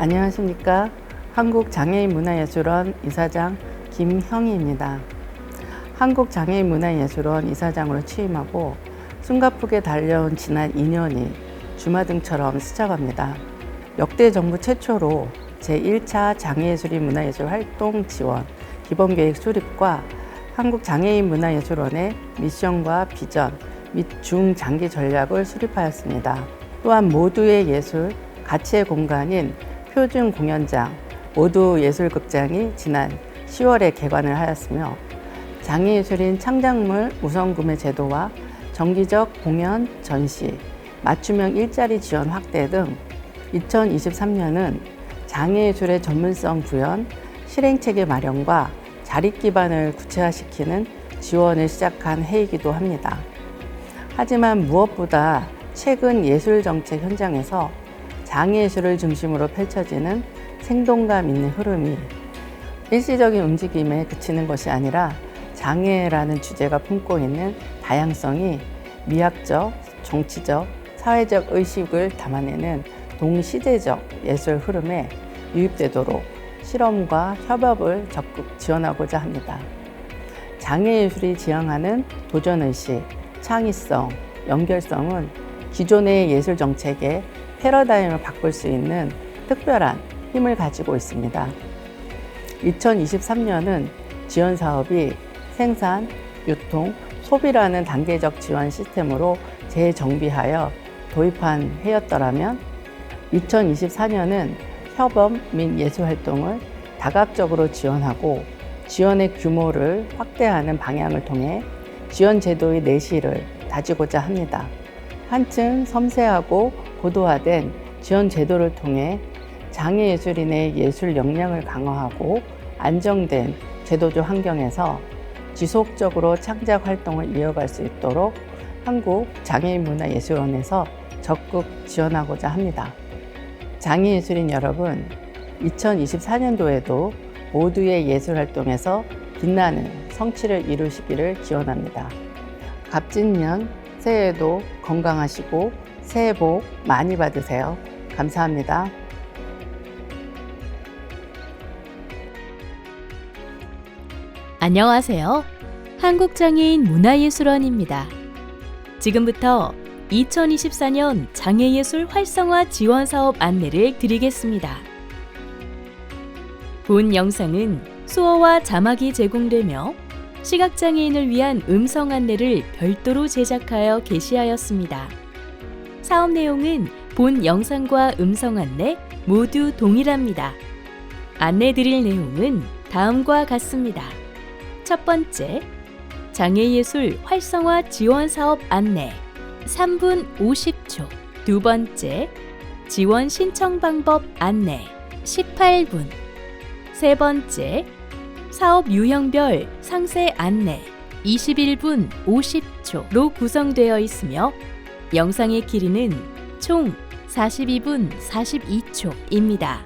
안녕하십니까. 한국장애인문화예술원 이사장 김형희입니다. 한국장애인문화예술원 이사장으로 취임하고 숨가쁘게 달려온 지난 2년이 주마등처럼 스쳐갑니다. 역대 정부 최초로 제1차 장애예술인 문화예술 활동 지원 기본계획 수립과 한국장애인문화예술원의 미션과 비전 및 중장기 전략을 수립하였습니다. 또한 모두의 예술, 가치의 공간인 표준 공연장, 모두 예술극장이 지난 10월에 개관을 하였으며 장애예술인 창작물 우선구매 제도와 정기적 공연, 전시, 맞춤형 일자리 지원 확대 등 2023년은 장애예술의 전문성 구현, 실행체계 마련과 자립 기반을 구체화시키는 지원을 시작한 해이기도 합니다. 하지만 무엇보다 최근 예술정책 현장에서 장애예술을 중심으로 펼쳐지는 생동감 있는 흐름이 일시적인 움직임에 그치는 것이 아니라 장애라는 주제가 품고 있는 다양성이 미학적, 정치적, 사회적 의식을 담아내는 동시대적 예술 흐름에 유입되도록 실험과 협업을 적극 지원하고자 합니다. 장애예술이 지향하는 도전의식, 창의성, 연결성은 기존의 예술 정책의 패러다임을 바꿀 수 있는 특별한 힘을 가지고 있습니다. 2023년은 지원 사업이 생산, 유통, 소비라는 단계적 지원 시스템으로 재정비하여 도입한 해였더라면 2024년은 협업 및 예술 활동을 다각적으로 지원하고 지원의 규모를 확대하는 방향을 통해 지원 제도의 내실을 다지고자 합니다. 한층 섬세하고 고도화된 지원 제도를 통해 장애예술인의 예술 역량을 강화하고 안정된 제도적 환경에서 지속적으로 창작 활동을 이어갈 수 있도록 한국장애인문화예술원에서 적극 지원하고자 합니다. 장애예술인 여러분, 2024년도에도 모두의 예술활동에서 빛나는 성취를 이루시기를 기원합니다. 갑진년 새해에도 건강하시고 새해 복 많이 받으세요. 감사합니다. 안녕하세요. 한국장애인 문화예술원입니다. 지금부터 2024년 장애예술 활성화 지원 사업 안내를 드리겠습니다. 본 영상은 수어와 자막이 제공되며 시각장애인을 위한 음성 안내를 별도로 제작하여 게시하였습니다. 사업 내용은 본 영상과 음성 안내 모두 동일합니다. 안내 드릴 내용은 다음과 같습니다. 첫 번째, 장애예술 활성화 지원 사업 안내 3분 50초. 두 번째, 지원 신청 방법 안내 18분. 세 번째, 사업 유형별 상세 안내 21분 50초로 구성되어 있으며 영상의 길이는 총 42분 42초입니다.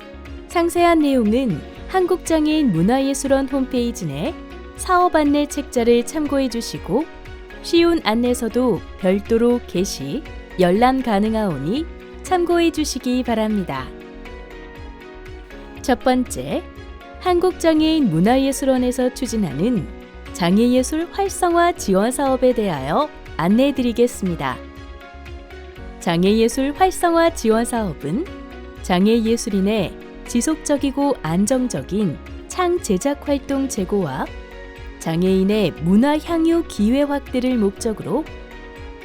상세한 내용은 한국장애인 문화예술원 홈페이지 내 사업 안내 책자를 참고해 주시고 쉬운 안내서도 별도로 게시, 열람 가능하오니 참고해 주시기 바랍니다. 첫 번째, 한국장애인 문화예술원에서 추진하는 장애예술 활성화 지원 사업에 대하여 안내해 드리겠습니다. 장애예술 활성화 지원 사업은 장애예술인의 지속적이고 안정적인 창제작 활동 제고와 장애인의 문화 향유 기회 확대를 목적으로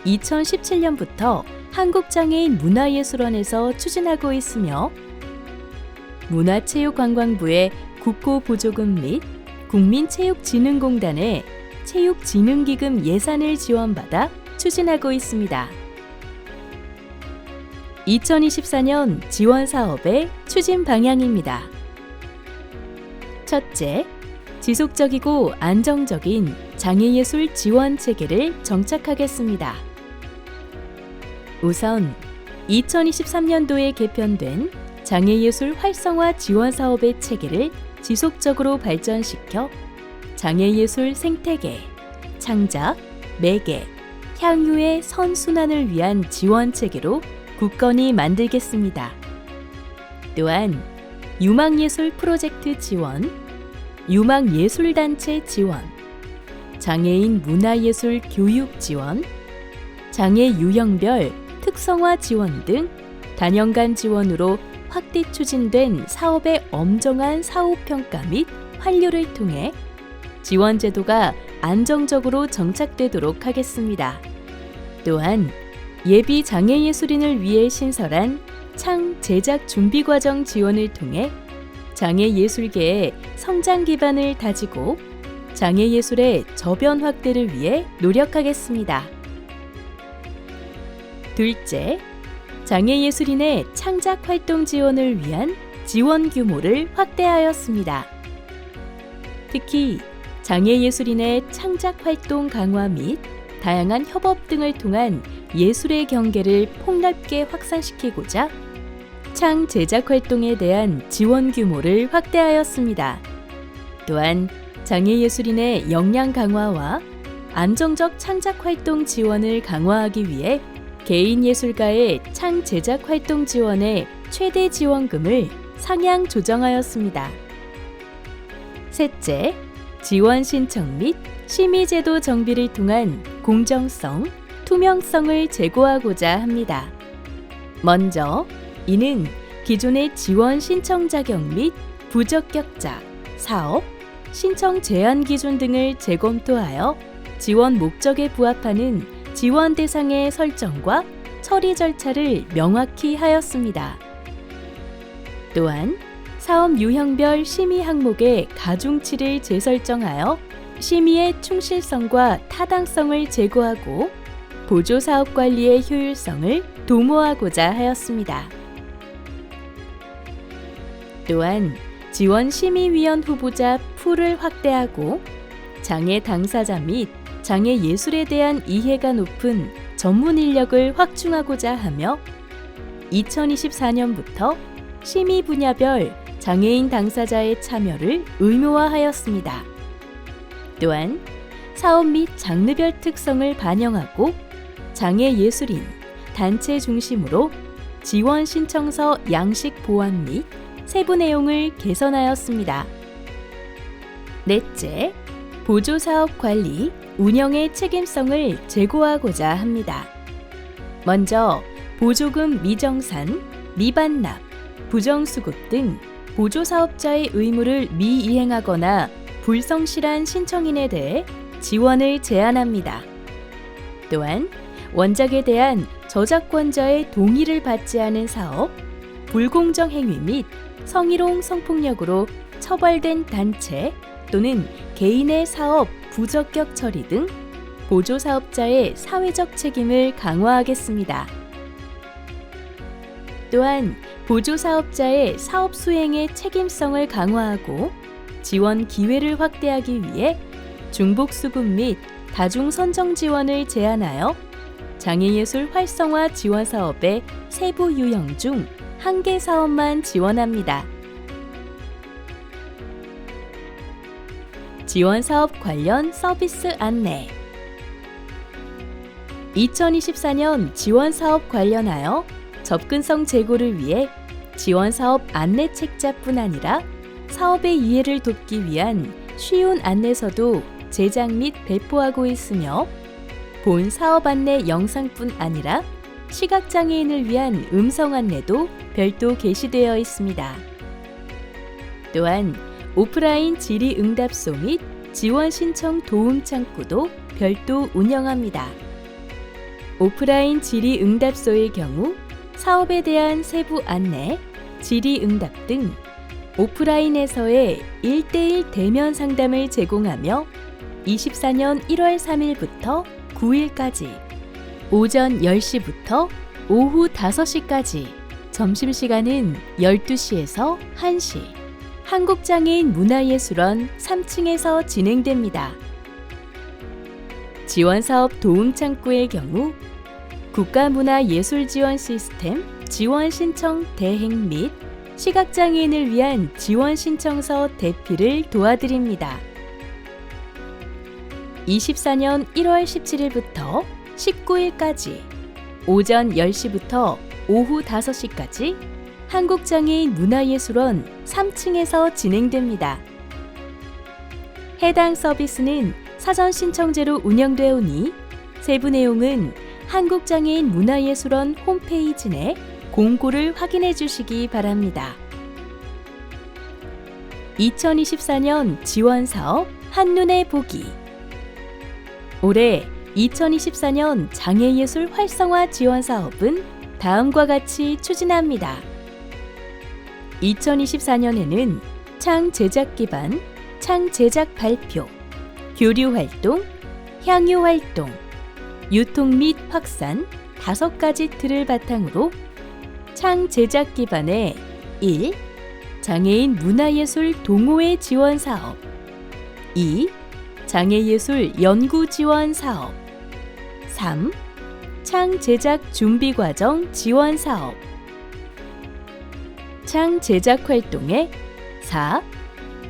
2017년부터 한국장애인 문화예술원에서 추진하고 있으며 문화체육관광부의 국고보조금 및 국민체육진흥공단의 체육진흥기금 예산을 지원받아 추진하고 있습니다. 2024년 지원 사업의 추진 방향입니다. 첫째, 지속적이고 안정적인 장애예술 지원 체계를 정착하겠습니다. 우선 2023년도에 개편된 장애예술 활성화 지원 사업의 체계를 지속적으로 발전시켜 장애예술 생태계, 창작, 매개, 향유의 선순환을 위한 지원 체계로 굳건히 만들겠습니다. 또한 유망예술 프로젝트 지원, 유망예술단체 지원, 장애인 문화예술 교육 지원, 장애 유형별 특성화 지원 등 단연간 지원으로 확대 추진된 사업의 엄정한 사후평가 및 환류를 통해 지원 제도가 안정적으로 정착되도록 하겠습니다. 또한 예비 장애예술인을 위해 신설한 창 제작 준비 과정 지원을 통해 장애예술계의 성장 기반을 다지고 장애예술의 저변 확대를 위해 노력하겠습니다. 둘째, 장애예술인의 창작 활동 지원을 위한 지원 규모를 확대하였습니다. 특히 장애예술인의 창작 활동 강화 및 다양한 협업 등을 통한 예술의 경계를 폭넓게 확산시키고자 창 제작 활동에 대한 지원 규모를 확대하였습니다. 또한 장애예술인의 역량 강화와 안정적 창작 활동 지원을 강화하기 위해 개인 예술가의 창 제작 활동 지원의 최대 지원금을 상향 조정하였습니다. 셋째, 지원 신청 및 심의제도 정비를 통한 공정성, 투명성을 제고하고자 합니다. 먼저, 이는 기존의 지원 신청 자격 및 부적격자, 사업, 신청 제한 기준 등을 재검토하여 지원 목적에 부합하는 지원 대상의 설정과 처리 절차를 명확히 하였습니다. 또한 사업 유형별 심의 항목의 가중치를 재설정하여 심의의 충실성과 타당성을 제고하고 보조사업 관리의 효율성을 도모하고자 하였습니다. 또한 지원심의위원 후보자 풀을 확대하고 장애 당사자 및 장애 예술에 대한 이해가 높은 전문 인력을 확충하고자 하며 2024년부터 심의 분야별 장애인 당사자의 참여를 의무화하였습니다. 또한 사업 및 장르별 특성을 반영하고 장애 예술인, 단체 중심으로 지원 신청서 양식 보완 및 세부 내용을 개선하였습니다. 넷째, 보조사업 관리, 운영의 책임성을 제고하고자 합니다. 먼저 보조금 미정산, 미반납, 부정수급 등 보조사업자의 의무를 미이행하거나 불성실한 신청인에 대해 지원을 제한합니다. 또한 원작에 대한 저작권자의 동의를 받지 않은 사업, 불공정 행위 및 성희롱 성폭력으로 처벌된 단체 또는 개인의 사업 부적격 처리 등 보조사업자의 사회적 책임을 강화하겠습니다. 또한 보조사업자의 사업 수행의 책임성을 강화하고 지원 기회를 확대하기 위해 중복수급 및 다중선정 지원을 제한하여 장애예술 활성화 지원 사업의 세부 유형 중 1개 사업만 지원합니다. 지원 사업 관련 서비스 안내 2024년 지원 사업 관련하여 접근성 제고를 위해 지원 사업 안내 책자뿐 아니라 사업의 이해를 돕기 위한 쉬운 안내서도 제작 및 배포하고 있으며 본 사업 안내 영상뿐 아니라 시각장애인을 위한 음성 안내도 별도 게시되어 있습니다. 또한 오프라인 질의응답소 및 지원 신청 도움 창구도 별도 운영합니다. 오프라인 질의응답소의 경우 사업에 대한 세부 안내, 질의응답 등 오프라인에서의 1:1 대면 상담을 제공하며 24년 1월 3일부터 9일까지 오전 10시부터 오후 5시까지 점심시간은 12시에서 1시 한국장애인 문화예술원 3층에서 진행됩니다. 지원사업 도움창구의 경우 국가문화예술지원 시스템 지원 신청 대행 및 시각장애인을 위한 지원 신청서 대피를 도와드립니다. 24년 1월 17일부터 19일까지 오전 10시부터 오후 5시까지 한국장애인 문화예술원 3층에서 진행됩니다. 해당 서비스는 사전 신청제로 운영되어 오니 세부 내용은 한국장애인 문화예술원 홈페이지 내 공고를 확인해 주시기 바랍니다. 2024년 지원사업 한눈에 보기. 올해 2024년 장애예술 활성화 지원사업은 다음과 같이 추진합니다. 2024년에는 창 제작 기반, 창 제작 발표, 교류 활동, 향유 활동, 유통 및 확산 5가지 틀을 바탕으로 창 제작 기반의 1. 장애인 문화예술 동호회 지원 사업 2. 장애예술 연구 지원 사업 3. 창 제작 준비 과정 지원 사업 창 제작 활동의 4.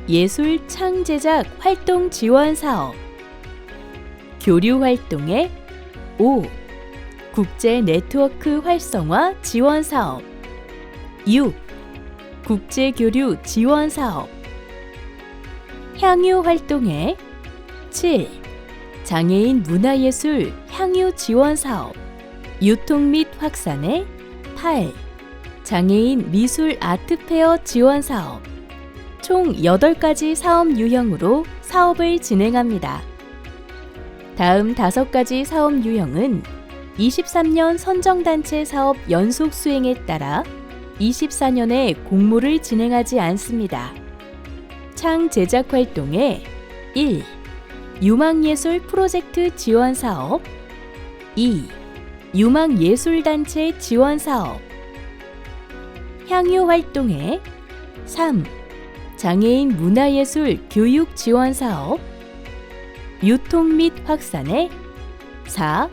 예술 창 제작 활동 지원 사업 교류 활동의 5. 국제 네트워크 활성화 지원 사업 6. 국제 교류 지원 사업 향유 활동의 7. 장애인 문화예술 향유 지원 사업 유통 및 확산의 8. 장애인 미술 아트페어 지원 사업 총 8가지 사업 유형으로 사업을 진행합니다. 다음 5가지 사업 유형은 23년 선정단체 사업 연속 수행에 따라 24년에 공모를 진행하지 않습니다. 창 제작 활동의 1. 유망예술 프로젝트 지원 사업 2. 유망예술단체 지원 사업 향유 활동의 3. 장애인 문화예술 교육 지원 사업 유통 및 확산의 4.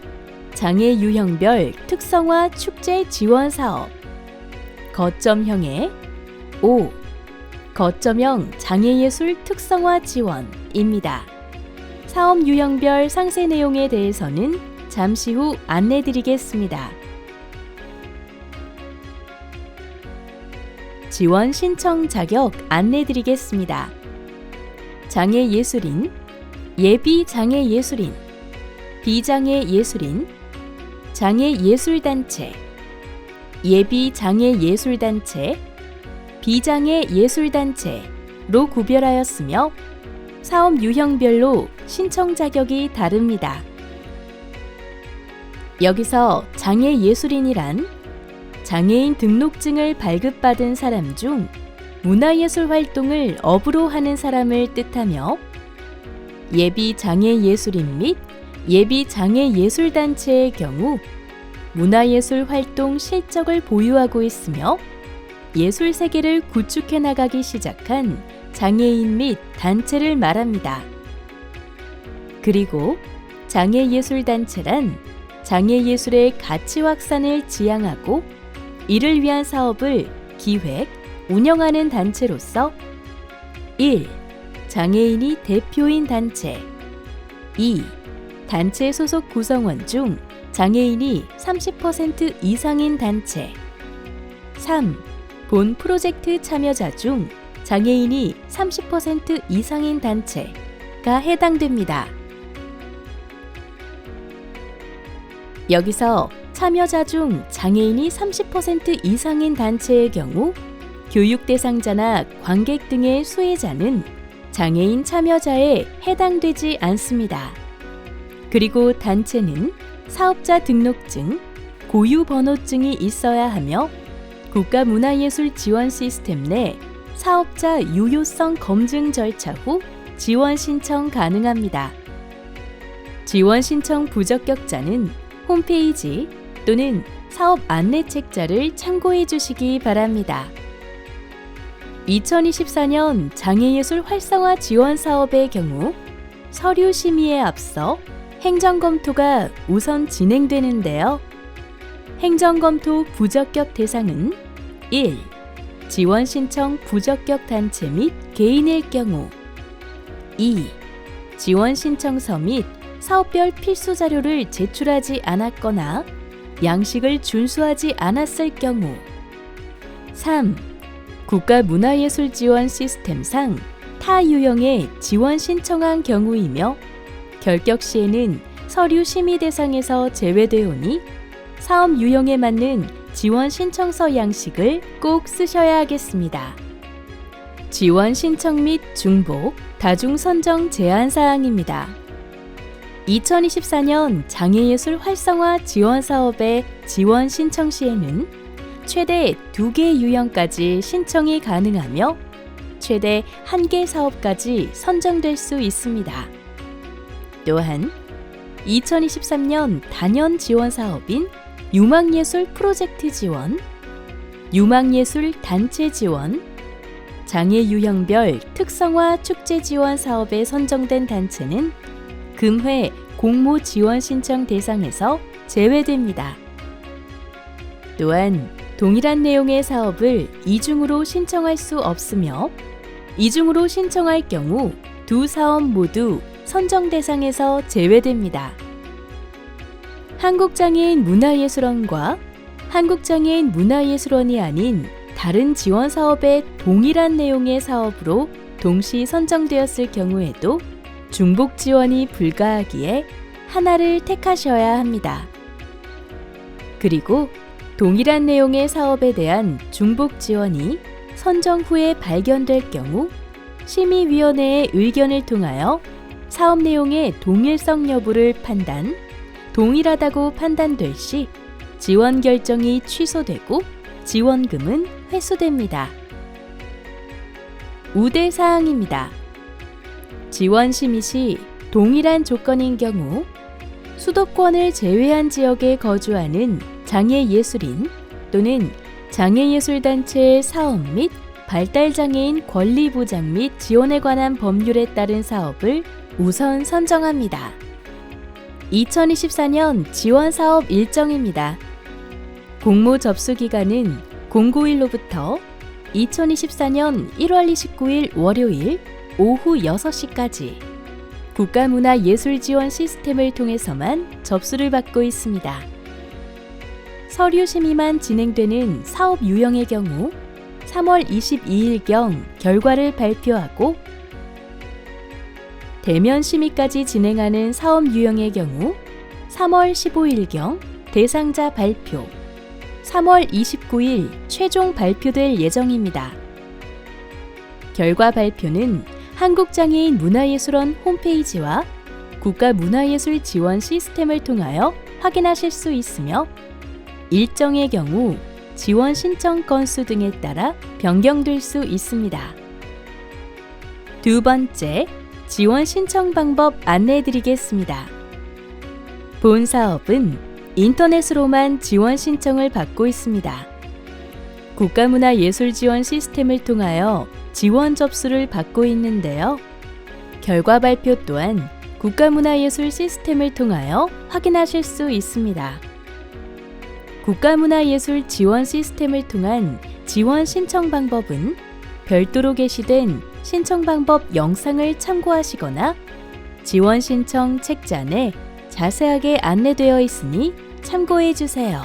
장애 유형별 특성화 축제 지원 사업 거점형의 5. 거점형 장애예술 특성화 지원입니다. 사업 유형별 상세 내용에 대해서는 잠시 후 안내드리겠습니다. 지원 신청 자격 안내드리겠습니다. 장애예술인, 예비장애예술인, 비장애예술인, 장애예술단체, 예비장애예술단체, 비장애예술단체로 구별하였으며 사업 유형별로 신청 자격이 다릅니다. 여기서 장애예술인이란 장애인 등록증을 발급받은 사람 중 문화예술 활동을 업으로 하는 사람을 뜻하며 예비장애예술인 및 예비장애예술단체의 경우 문화예술 활동 실적을 보유하고 있으며 예술 세계를 구축해 나가기 시작한 장애인 및 단체를 말합니다. 그리고 장애예술단체란 장애예술의 가치 확산을 지향하고 이를 위한 사업을 기획, 운영하는 단체로서 1. 장애인이 대표인 단체 2. 단체 소속 구성원 중 장애인이 30% 이상인 단체 3. 본 프로젝트 참여자 중 장애인이 30% 이상인 단체가 해당됩니다. 여기서 참여자 중 장애인이 30% 이상인 단체의 경우 교육 대상자나 관객 등의 수혜자는 장애인 참여자에 해당되지 않습니다. 그리고 단체는 사업자 등록증, 고유 번호증이 있어야 하며 국가문화예술 지원 시스템 내 사업자 유효성 검증 절차 후 지원 신청 가능합니다. 지원 신청 부적격자는 홈페이지 또는 사업 안내책자를 참고해 주시기 바랍니다. 2024년 장애예술 활성화 지원 사업의 경우 서류 심의에 앞서 행정검토가 우선 진행되는데요. 행정검토 부적격 대상은 1. 지원 신청 부적격 단체 및 개인일 경우 2. 지원 신청서 및 사업별 필수 자료를 제출하지 않았거나 양식을 준수하지 않았을 경우 3. 국가문화예술 지원 시스템상 타 유형의 지원 신청한 경우이며 결격 시에는 서류 심의 대상에서 제외되오니 사업 유형에 맞는 지원 신청서 양식을 꼭 쓰셔야 하겠습니다. 지원 신청 및 중복, 다중 선정 제한 사항입니다. 2024년 장애예술 활성화 지원 사업의 지원 신청 시에는 최대 2개 유형까지 신청이 가능하며 최대 1개 사업까지 선정될 수 있습니다. 또한 2023년 단연 지원 사업인 유망예술 프로젝트 지원, 유망예술 단체 지원, 장애 유형별 특성화 축제 지원 사업에 선정된 단체는 금회 공모 지원 신청 대상에서 제외됩니다. 또한 동일한 내용의 사업을 이중으로 신청할 수 없으며 이중으로 신청할 경우 두 사업 모두 선정 대상에서 제외됩니다. 한국장애인 문화예술원과 한국장애인 문화예술원이 아닌 다른 지원 사업의 동일한 내용의 사업으로 동시 선정되었을 경우에도 중복 지원이 불가하기에 하나를 택하셔야 합니다. 그리고 동일한 내용의 사업에 대한 중복 지원이 선정 후에 발견될 경우 심의위원회의 의견을 통하여 사업 내용의 동일성 여부를 동일하다고 판단될 시 지원 결정이 취소되고 지원금은 회수됩니다. 우대 사항입니다. 지원 심의 시 동일한 조건인 경우 수도권을 제외한 지역에 거주하는 장애예술인 또는 장애예술단체의 사업 및 발달장애인 권리보장 및 지원에 관한 법률에 따른 사업을 우선 선정합니다. 2024년 지원사업 일정입니다. 공모 접수 기간은 091로부터 2024년 1월 29일 월요일 오후 6시까지 국가문화예술지원 시스템을 통해서만 접수를 받고 있습니다. 서류 심의만 진행되는 사업 유형의 경우 3월 22일경 결과를 발표하고 대면 심의까지 진행하는 사업 유형의 경우 3월 15일경 대상자 발표, 3월 29일 최종 발표될 예정입니다. 결과 발표는 한국장애인 문화예술원 홈페이지와 국가문화예술 지원 시스템을 통하여 확인하실 수 있으며 일정의 경우 지원 신청 건수 등에 따라 변경될 수 있습니다. 두 번째, 지원 신청 방법 안내해드리겠습니다. 본 사업은 인터넷으로만 지원 신청을 받고 있습니다. 국가문화예술지원 시스템을 통하여 지원 접수를 받고 있는데요. 결과 발표 또한 국가문화예술 시스템을 통하여 확인하실 수 있습니다. 국가문화예술 지원 시스템을 통한 지원 신청 방법은 별도로 게시된 신청 방법 영상을 참고하시거나 지원 신청 책자에 자세하게 안내되어 있으니 참고해 주세요.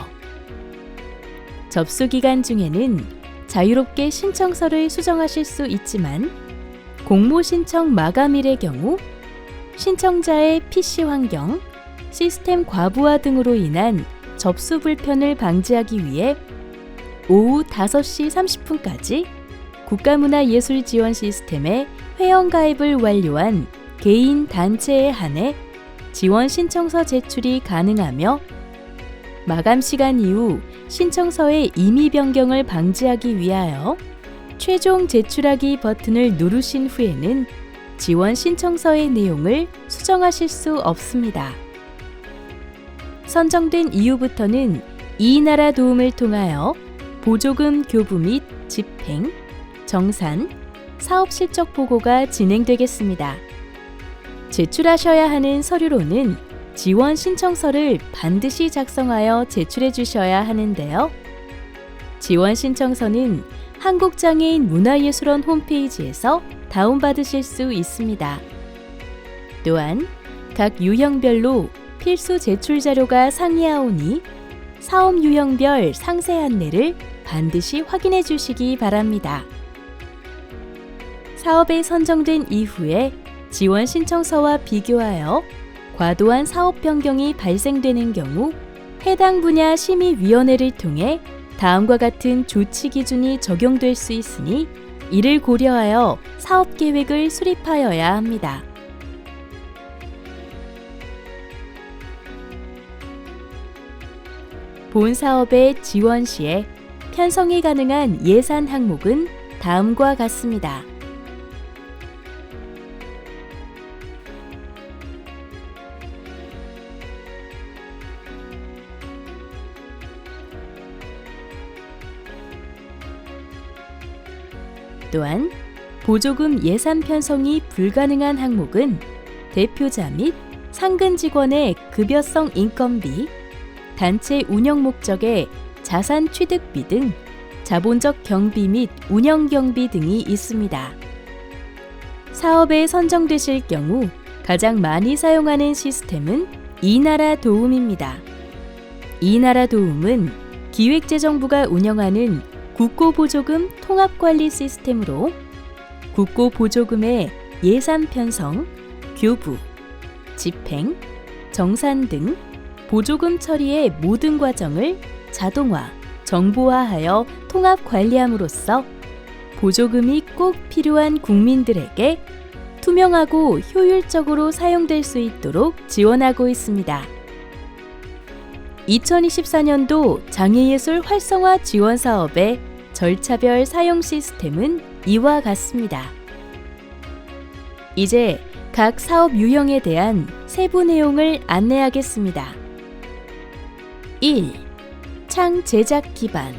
접수 기간 중에는 자유롭게 신청서를 수정하실 수 있지만 공모 신청 마감일의 경우 신청자의 PC 환경, 시스템 과부하 등으로 인한 접수 불편을 방지하기 위해 오후 5시 30분까지 국가문화예술지원 시스템에 회원가입을 완료한 개인 단체에 한해 지원 신청서 제출이 가능하며 마감 시간 이후 신청서의 임의 변경을 방지하기 위하여 최종 제출하기 버튼을 누르신 후에는 지원 신청서의 내용을 수정하실 수 없습니다. 선정된 이후부터는 이 나라 도움을 통하여 보조금 교부 및 집행, 정산, 사업 실적 보고가 진행되겠습니다. 제출하셔야 하는 서류로는 지원 신청서를 반드시 작성하여 제출해 주셔야 하는데요. 지원 신청서는 한국장애인 문화예술원 홈페이지에서 다운받으실 수 있습니다. 또한 각 유형별로 필수 제출 자료가 상이하오니 사업 유형별 상세 안내를 반드시 확인해 주시기 바랍니다. 사업에 선정된 이후에 지원 신청서와 비교하여 과도한 사업 변경이 발생되는 경우 해당 분야 심의위원회를 통해 다음과 같은 조치 기준이 적용될 수 있으니 이를 고려하여 사업 계획을 수립하여야 합니다. 본 사업의 지원 시에 편성이 가능한 예산 항목은 다음과 같습니다. 또한 보조금 예산 편성이 불가능한 항목은 대표자 및 상근 직원의 급여성 인건비, 단체 운영 목적의 자산 취득비 등 자본적 경비 및 운영 경비 등이 있습니다. 사업에 선정되실 경우 가장 많이 사용하는 시스템은 이나라 도움입니다. 이나라 도움은 기획재정부가 운영하는 국고보조금 통합관리 시스템으로 국고보조금의 예산 편성, 교부, 집행, 정산 등 보조금 처리의 모든 과정을 자동화, 정보화하여 통합관리함으로써 보조금이 꼭 필요한 국민들에게 투명하고 효율적으로 사용될 수 있도록 지원하고 있습니다. 2024년도 장애예술 활성화 지원 사업의 절차별 사용 시스템은 이와 같습니다. 이제 각 사업 유형에 대한 세부 내용을 안내하겠습니다. 1. 창 제작 기반.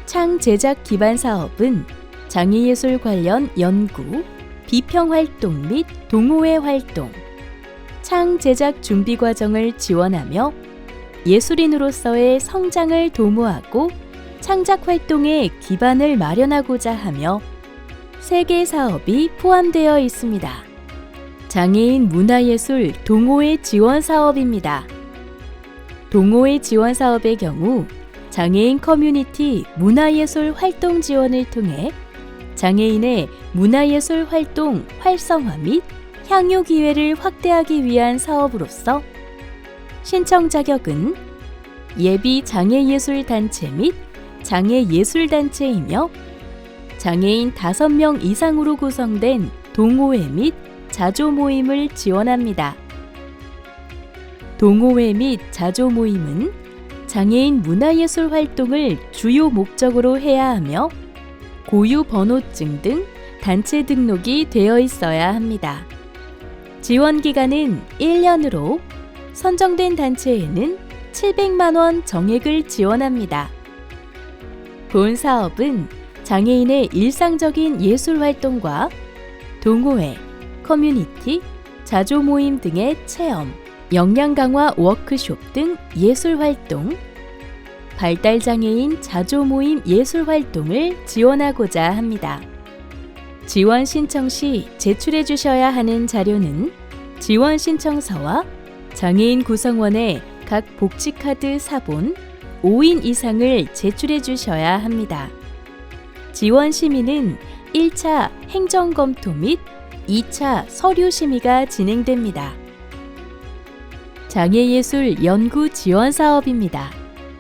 창 제작 기반 사업은 장애예술 관련 연구, 비평 활동 및 동호회 활동, 창 제작 준비 과정을 지원하며 예술인으로서의 성장을 도모하고 창작 활동의 기반을 마련하고자 하며 3개 사업이 포함되어 있습니다. 장애인 문화예술 동호회 지원 사업입니다. 동호회 지원 사업의 경우 장애인 커뮤니티 문화예술 활동 지원을 통해 장애인의 문화예술 활동 활성화 및 향유 기회를 확대하기 위한 사업으로서 신청 자격은 예비 장애예술단체 및 장애예술단체이며 장애인 5명 이상으로 구성된 동호회 및 자조 모임을 지원합니다. 동호회 및 자조 모임은 장애인 문화예술 활동을 주요 목적으로 해야 하며 고유 번호증 등 단체 등록이 되어 있어야 합니다. 지원 기간은 1년으로 선정된 단체에는 700만 원 정액을 지원합니다. 본 사업은 장애인의 일상적인 예술 활동과 동호회, 커뮤니티, 자조 모임 등의 체험, 역량 강화 워크숍 등 예술 활동, 발달장애인 자조 모임 예술 활동을 지원하고자 합니다. 지원 신청 시 제출해 주셔야 하는 자료는 지원 신청서와 장애인 구성원의 각 복지카드 사본 5인 이상을 제출해 주셔야 합니다. 지원 심의는 1차 행정검토 및 2차 서류 심의가 진행됩니다. 장애예술 연구 지원 사업입니다.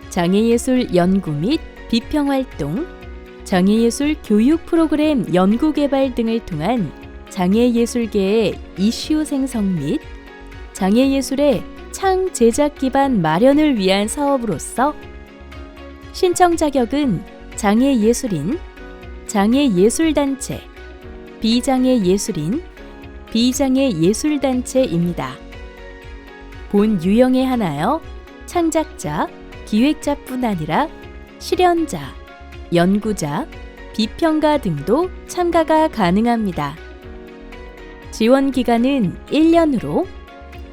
장애예술 연구 및 비평활동, 장애예술 교육 프로그램 연구 개발 등을 통한 장애예술계의 이슈 생성 및 장애예술의 창 제작 기반 마련을 위한 사업으로서 신청 자격은 장애예술인, 장애예술단체, 비장애예술인, 비장애예술단체입니다. 본 유형에 한하여 창작자, 기획자뿐 아니라 실현자, 연구자, 비평가 등도 참가가 가능합니다. 지원 기간은 1년으로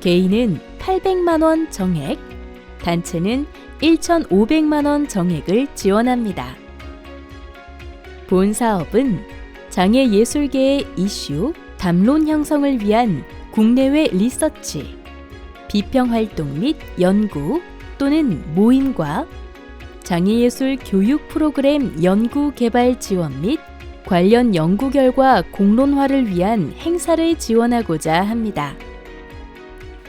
개인은 800만 원 정액, 단체는 1,500만 원 정액을 지원합니다. 본 사업은 장애예술계의 이슈, 담론 형성을 위한 국내외 리서치, 비평활동 및 연구 또는 모임과 장애예술 교육 프로그램 연구 개발 지원 및 관련 연구 결과 공론화를 위한 행사를 지원하고자 합니다.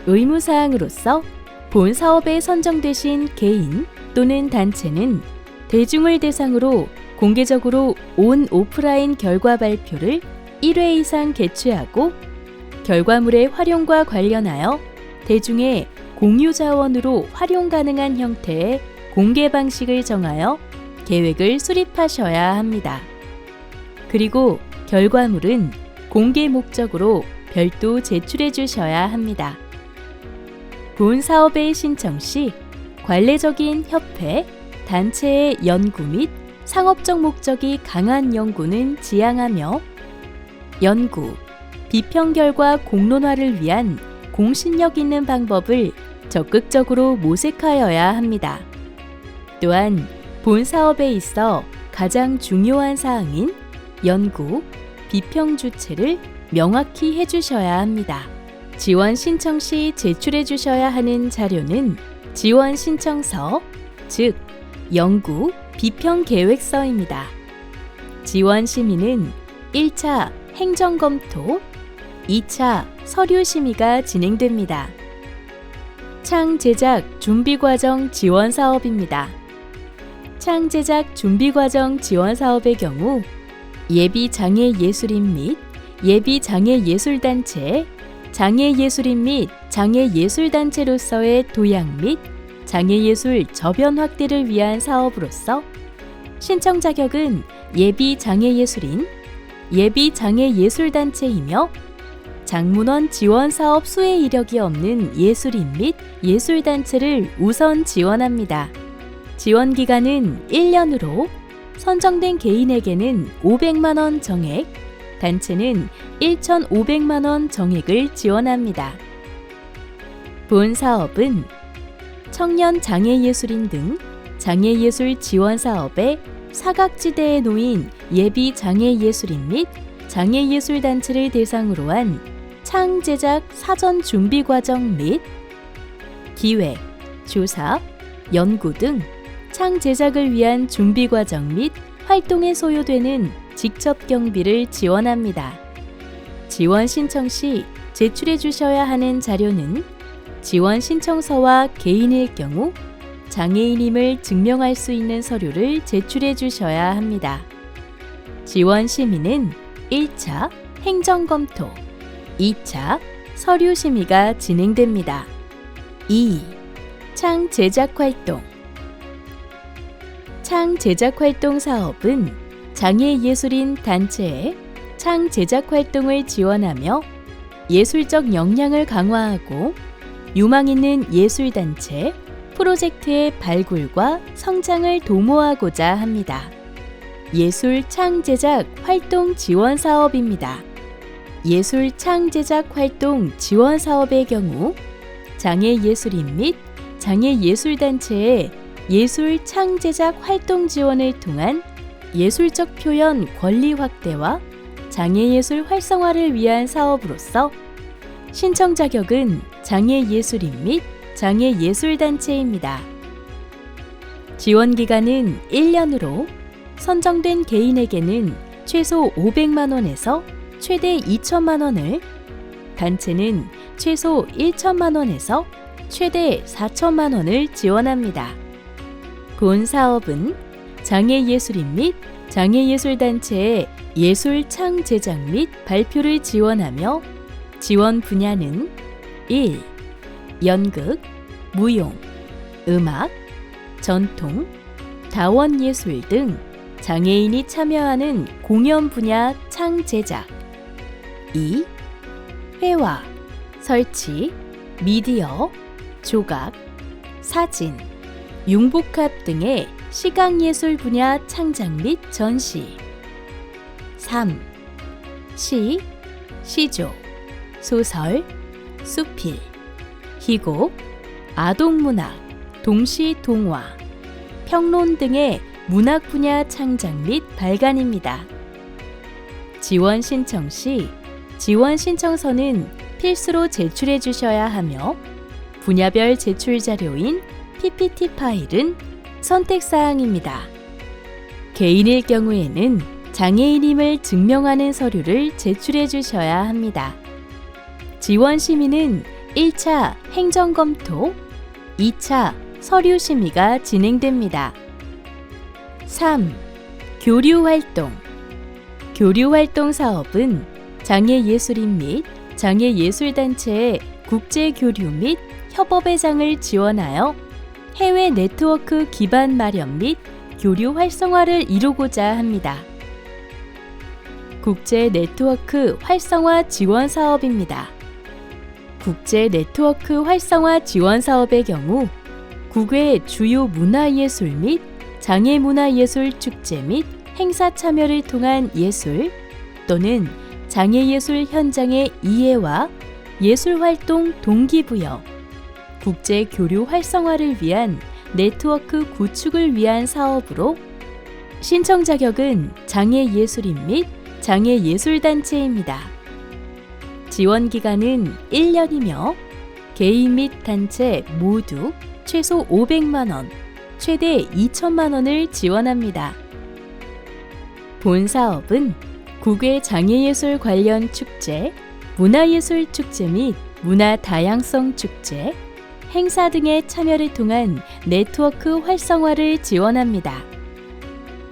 의무사항으로서 본 사업에 선정되신 개인 또는 단체는 대중을 대상으로 공개적으로 온 오프라인 결과 발표를 1회 이상 개최하고 결과물의 활용과 관련하여 대중의 공유 자원으로 활용 가능한 형태의 공개 방식을 정하여 계획을 수립하셔야 합니다. 그리고 결과물은 공개 목적으로 별도 제출해 주셔야 합니다. 본 사업의 신청 시 관례적인 협회, 단체의 연구 및 상업적 목적이 강한 연구는 지양하며 연구, 비평 결과 공론화를 위한 공신력 있는 방법을 적극적으로 모색하여야 합니다. 또한 본 사업에 있어 가장 중요한 사항인 연구, 비평 주체를 명확히 해주셔야 합니다. 지원 신청 시 제출해 주셔야 하는 자료는 지원 신청서, 즉 연구, 비평 계획서입니다. 지원 심의는 1차 행정검토, 2차 서류 심의가 진행됩니다. 창 제작 준비 과정 지원 사업입니다. 창 제작 준비 과정 지원 사업의 경우 예비 장애 예술인 및 예비 장애 예술단체, 장애 예술인 및 장애 예술단체로서의 도약 및 장애 예술 저변 확대를 위한 사업으로서 신청 자격은 예비 장애 예술인, 예비 장애 예술단체이며 장문원 지원 사업 수혜 이력이 없는 예술인 및 예술단체를 우선 지원합니다. 지원 기간은 1년으로 선정된 개인에게는 500만 원 정액, 단체는 1,500만 원 정액을 지원합니다. 본 사업은 청년 장애예술인 등 장애예술 지원 사업에 사각지대에 놓인 예비 장애예술인 및 장애예술단체를 대상으로 한 창 제작 사전 준비 과정 및 기획, 조사, 연구 등 창 제작을 위한 준비 과정 및 활동에 소요되는 직접 경비를 지원합니다. 지원 신청 시 제출해 주셔야 하는 자료는 지원 신청서와 개인일 경우 장애인임을 증명할 수 있는 서류를 제출해 주셔야 합니다. 지원 심의는 1차 행정검토, 2차 서류 심의가 진행됩니다. 2. 창 제작 활동. 창 제작 활동 사업은 장애예술인 단체의 창 제작 활동을 지원하며 예술적 역량을 강화하고 유망 있는 예술단체, 프로젝트의 발굴과 성장을 도모하고자 합니다. 예술 창 제작 활동 지원 사업입니다. 예술 창 제작 활동 지원 사업의 경우 장애예술인 및 장애예술단체의 예술 창 제작 활동 지원을 통한 예술적 표현 권리 확대와 장애예술 활성화를 위한 사업으로서 신청 자격은 장애예술인 및 장애예술단체입니다. 지원 기간은 1년으로 선정된 개인에게는 최소 500만 원에서 최대 2천만 원을, 단체는 최소 1천만 원에서 최대 4천만 원을 지원합니다. 본 사업은 장애예술인 및 장애예술단체의 예술 창 제작 및 발표를 지원하며 지원 분야는 1. 연극, 무용, 음악, 전통, 다원예술 등 장애인이 참여하는 공연 분야 창 제작. 2. 회화, 설치, 미디어, 조각, 사진, 융복합 등의 시각예술 분야 창작 및 전시. 3. 시, 시조, 소설, 수필, 희곡, 아동문학, 동시동화, 평론 등의 문학 분야 창작 및 발간입니다. 지원 신청 시 지원 신청서는 필수로 제출해 주셔야 하며 분야별 제출 자료인 PPT 파일은 선택사항입니다. 개인일 경우에는 장애인임을 증명하는 서류를 제출해 주셔야 합니다. 지원 심의는 1차 행정검토, 2차 서류 심의가 진행됩니다. 3. 교류활동. 교류활동 사업은 장애예술인 및 장애예술단체의 국제교류 및 협업회장을 지원하여 해외 네트워크 기반 마련 및 교류 활성화를 이루고자 합니다. 국제 네트워크 활성화 지원 사업입니다. 국제 네트워크 활성화 지원 사업의 경우 국외 주요 문화예술 및 장애문화예술 축제 및 행사 참여를 통한 예술 또는 장애예술 현장의 이해와 예술활동 동기부여, 국제 교류 활성화를 위한 네트워크 구축을 위한 사업으로 신청 자격은 장애예술인 및 장애예술단체입니다. 지원 기간은 1년이며 개인 및 단체 모두 최소 500만 원, 최대 2천만 원을 지원합니다. 본 사업은 국외 장애예술 관련 축제, 문화예술 축제 및 문화 다양성 축제, 행사 등의 참여를 통한 네트워크 활성화를 지원합니다.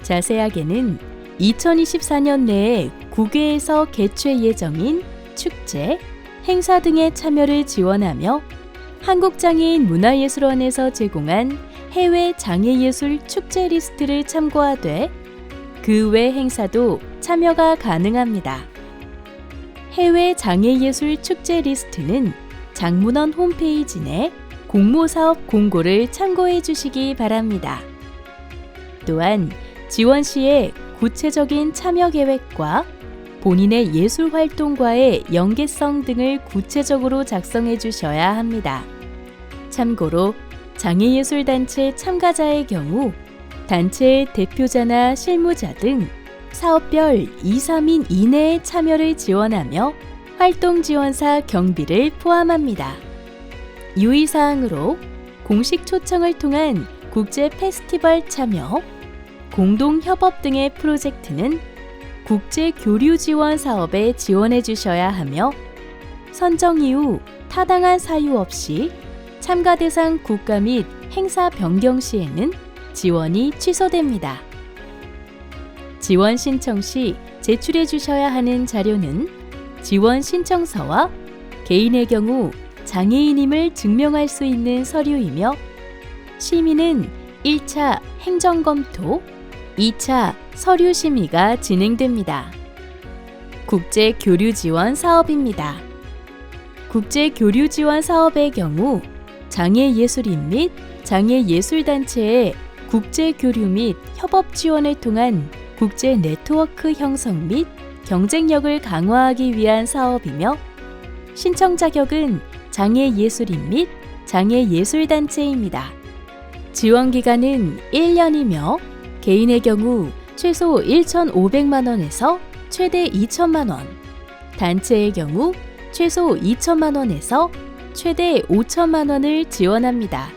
자세하게는 2024년 내에 국외에서 개최 예정인 축제, 행사 등의 참여를 지원하며 한국장애인문화예술원에서 제공한 해외 장애예술 축제 리스트를 참고하되 그 외 행사도 참여가 가능합니다. 해외 장애예술 축제 리스트는 장문원 홈페이지 내 공모사업 공고를 참고해 주시기 바랍니다. 또한 지원 시에 구체적인 참여 계획과 본인의 예술 활동과의 연계성 등을 구체적으로 작성해 주셔야 합니다. 참고로 장애예술단체 참가자의 경우 단체의 대표자나 실무자 등 사업별 2, 3인 이내의 참여를 지원하며 활동지원사 경비를 포함합니다. 유의사항으로 공식 초청을 통한 국제 페스티벌 참여, 공동협업 등의 프로젝트는 국제 교류 지원 사업에 지원해 주셔야 하며 선정 이후 타당한 사유 없이 참가 대상 국가 및 행사 변경 시에는 지원이 취소됩니다. 지원 신청 시 제출해 주셔야 하는 자료는 지원 신청서와 개인의 경우 장애인임을 증명할 수 있는 서류이며 심의는 1차 행정검토, 2차 서류 심의가 진행됩니다. 국제 교류 지원 사업입니다. 국제 교류 지원 사업의 경우 장애예술인 및 장애예술단체의 국제 교류 및 협업 지원을 통한 국제 네트워크 형성 및 경쟁력을 강화하기 위한 사업이며 신청 자격은 장애예술인 및 장애예술단체입니다. 지원 기간은 1년이며 개인의 경우 최소 1,500만 원에서 최대 2천만 원, 단체의 경우 최소 2천만 원에서 최대 5천만 원을 지원합니다.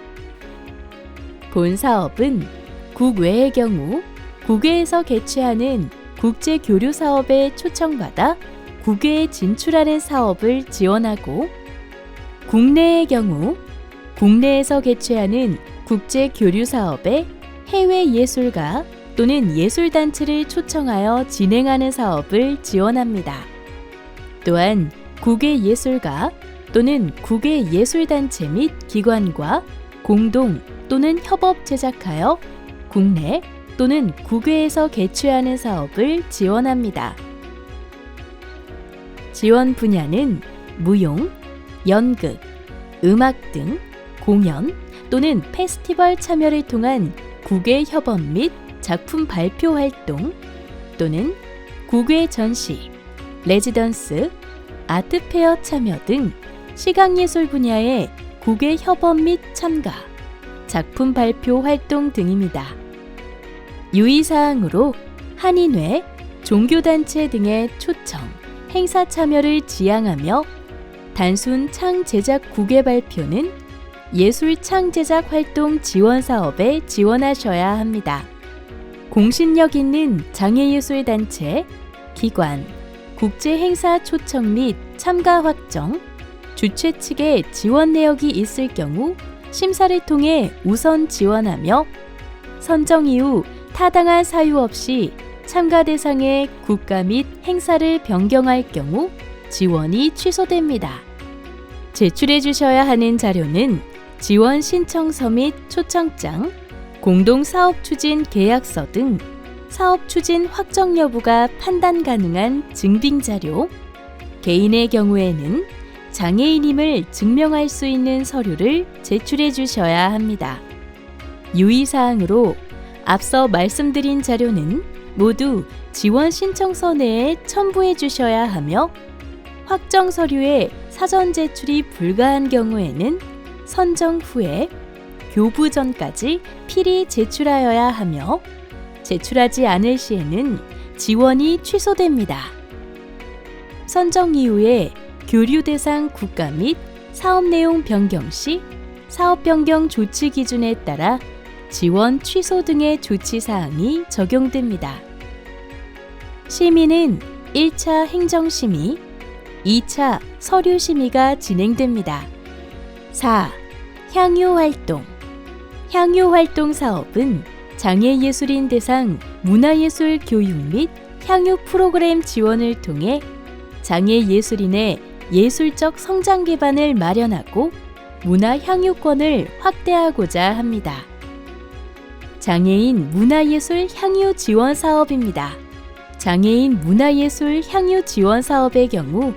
본 사업은 국외의 경우 국외에서 개최하는 국제 교류 사업에 초청받아 국외에 진출하는 사업을 지원하고 국내의 경우 국내에서 개최하는 국제 교류 사업에 해외 예술가 또는 예술단체를 초청하여 진행하는 사업을 지원합니다. 또한 국외 예술가 또는 국외 예술단체 및 기관과 공동 또는 협업 제작하여 국내 또는 국외에서 개최하는 사업을 지원합니다. 지원 분야는 무용, 연극, 음악 등 공연 또는 페스티벌 참여를 통한 국외 협업 및 작품 발표 활동 또는 국외 전시, 레지던스, 아트페어 참여 등 시각예술 분야의 국외 협업 및 참가, 작품 발표 활동 등입니다. 유의사항으로 한인회, 종교단체 등의 초청, 행사 참여를 지향하며 단순 창 제작 국외 발표는 예술 창제작 활동 지원 사업에 지원하셔야 합니다. 공신력 있는 장애예술단체, 기관, 국제행사 초청 및 참가 확정, 주최 측의 지원 내역이 있을 경우 심사를 통해 우선 지원하며 선정 이후 타당한 사유 없이 참가 대상의 국가 및 행사를 변경할 경우 지원이 취소됩니다. 제출해 주셔야 하는 자료는 지원 신청서 및 초청장, 공동사업추진 계약서 등 사업 추진 확정 여부가 판단 가능한 증빙 자료, 개인의 경우에는 장애인임을 증명할 수 있는 서류를 제출해 주셔야 합니다. 유의사항으로 앞서 말씀드린 자료는 모두 지원 신청서 내에 첨부해 주셔야 하며 확정 서류에 사전 제출이 불가한 경우에는 선정 후에 교부 전까지 필히 제출하여야 하며 제출하지 않을 시에는 지원이 취소됩니다. 선정 이후에 교류 대상 국가 및 사업 내용 변경 시 사업 변경 조치 기준에 따라 지원 취소 등의 조치 사항이 적용됩니다. 심의는 1차 행정심의, 2차 서류심의가 진행됩니다. 4. 향유활동. 향유활동 사업은 장애예술인 대상 문화예술 교육 및 향유 프로그램 지원을 통해 장애예술인의 예술적 성장 기반을 마련하고 문화 향유권을 확대하고자 합니다. 장애인 문화예술 향유 지원 사업입니다. 장애인 문화예술 향유 지원 사업의 경우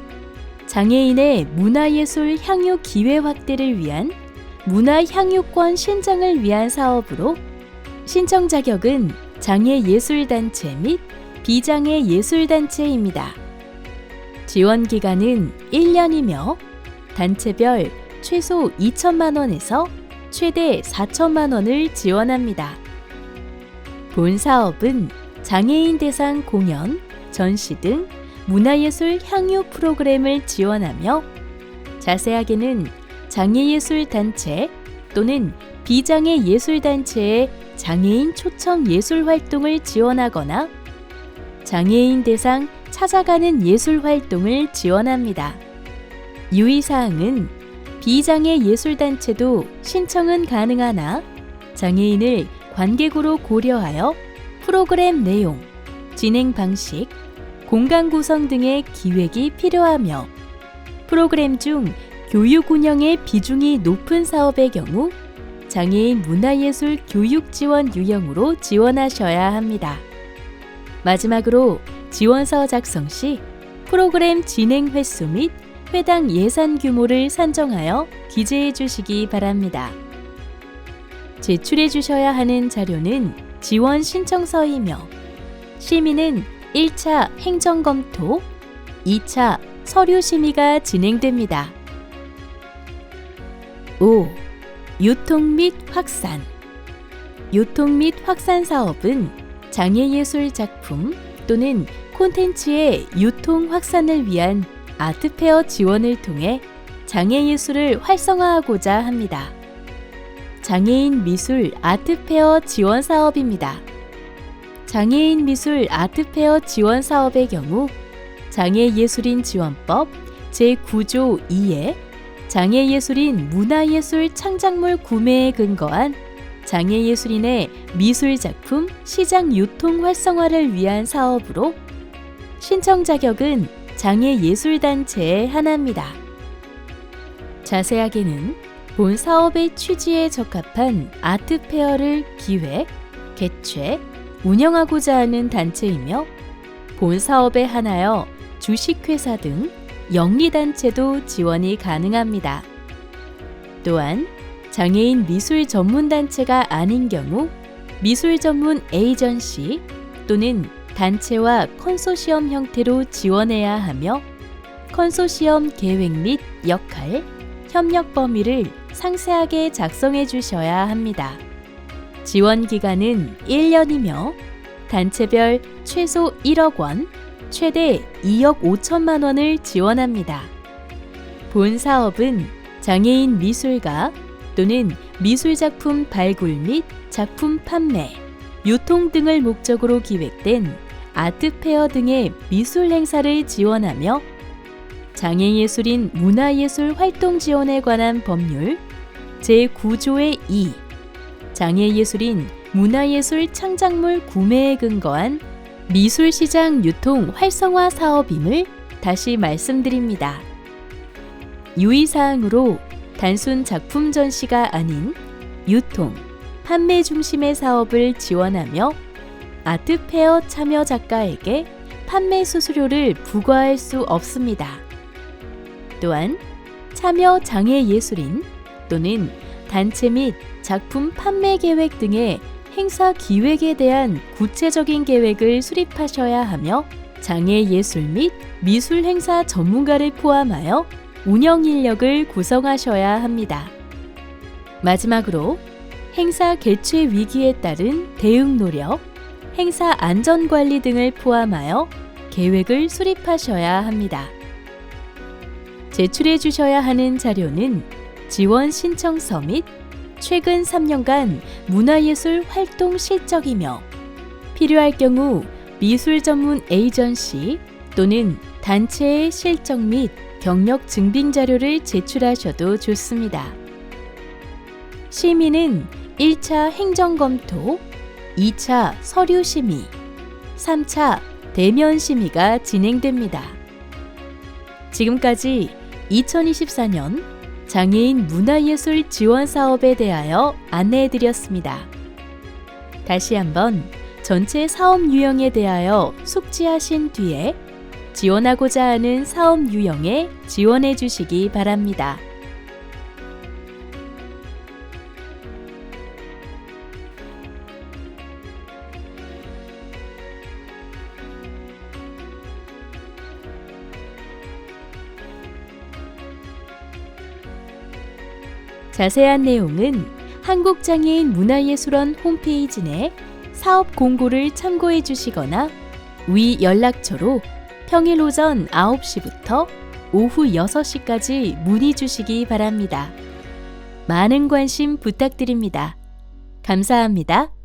장애인의 문화예술 향유 기회 확대를 위한 문화향유권 신청을 위한 사업으로 신청 자격은 장애예술단체 및 비장애예술단체입니다. 지원 기간은 1년이며 단체별 최소 2천만 원에서 최대 4천만 원을 지원합니다. 본 사업은 장애인 대상 공연, 전시 등 문화예술 향유 프로그램을 지원하며 자세하게는 장애예술단체 또는 비장애예술단체의 장애인 초청 예술활동을 지원하거나 장애인 대상 찾아가는 예술활동을 지원합니다. 유의사항은 비장애예술단체도 신청은 가능하나 장애인을 관객으로 고려하여 프로그램 내용, 진행 방식, 공간 구성 등의 기획이 필요하며 프로그램 중 교육 운영의 비중이 높은 사업의 경우 장애인 문화예술 교육 지원 유형으로 지원하셔야 합니다. 마지막으로 지원서 작성 시 프로그램 진행 횟수 및 회당 예산 규모를 산정하여 기재해 주시기 바랍니다. 제출해 주셔야 하는 자료는 지원 신청서이며 심의는 1차 행정검토, 2차 서류심의가 진행됩니다. 5. 유통 및 확산. 유통 및 확산 사업은 장애예술 작품 또는 콘텐츠의 유통 확산을 위한 아트페어 지원을 통해 장애예술을 활성화하고자 합니다. 장애인 미술 아트페어 지원 사업입니다. 장애인 미술 아트페어 지원 사업의 경우 장애예술인 지원법 제9조 2에 장애예술인 문화예술 창작물 구매에 근거한 장애예술인의 미술작품 시장 유통 활성화를 위한 사업으로 신청 자격은 장애예술단체에 한합니다. 자세하게는 본 사업의 취지에 적합한 아트페어를 기획, 개최, 운영하고자 하는 단체이며 본 사업에 한하여 주식회사 등 영리단체도 지원이 가능합니다. 또한 장애인 미술 전문단체가 아닌 경우 미술 전문 에이전시 또는 단체와 컨소시엄 형태로 지원해야 하며 컨소시엄 계획 및 역할, 협력 범위를 상세하게 작성해 주셔야 합니다. 지원 기간은 1년이며 단체별 최소 1억 원, 최대 2억 5천만 원을 지원합니다. 본 사업은 장애인 미술가, 또는 미술작품 발굴 및 작품 판매, 유통 등을 목적으로 기획된 아트페어 등의 미술 행사를 지원하며 장애예술인 문화예술 활동 지원에 관한 법률 제9조의 2 장애예술인 문화예술 창작물 구매에 근거한 미술시장 유통 활성화 사업임을 다시 말씀드립니다. 유의사항으로 단순 작품 전시가 아닌 유통, 판매 중심의 사업을 지원하며 아트페어 참여 작가에게 판매 수수료를 부과할 수 없습니다. 또한 참여 장애 예술인 또는 단체 및 작품 판매 계획 등의 행사 기획에 대한 구체적인 계획을 수립하셔야 하며 장애 예술 및 미술 행사 전문가를 포함하여 운영 인력을 구성하셔야 합니다. 마지막으로 행사 개최 위기에 따른 대응 노력, 행사 안전 관리 등을 포함하여 계획을 수립하셔야 합니다. 제출해 주셔야 하는 자료는 지원 신청서 및 최근 3년간 문화예술 활동 실적이며 필요할 경우 미술 전문 에이전시 또는 단체의 실적 및 경력 증빙 자료를 제출하셔도 좋습니다. 심의는 1차 행정검토, 2차 서류심의, 3차 대면심의가 진행됩니다. 지금까지 2024년 장애인 문화예술 지원 사업에 대하여 안내해드렸습니다. 다시 한번 전체 사업 유형에 대하여 숙지하신 뒤에 지원하고자 하는 사업 유형에 지원해 주시기 바랍니다. 자세한 내용은 한국장애인 문화예술원 홈페이지 내 사업 공고를 참고해 주시거나 위 연락처로 평일 오전 9시부터 오후 6시까지 문의 주시기 바랍니다. 많은 관심 부탁드립니다. 감사합니다.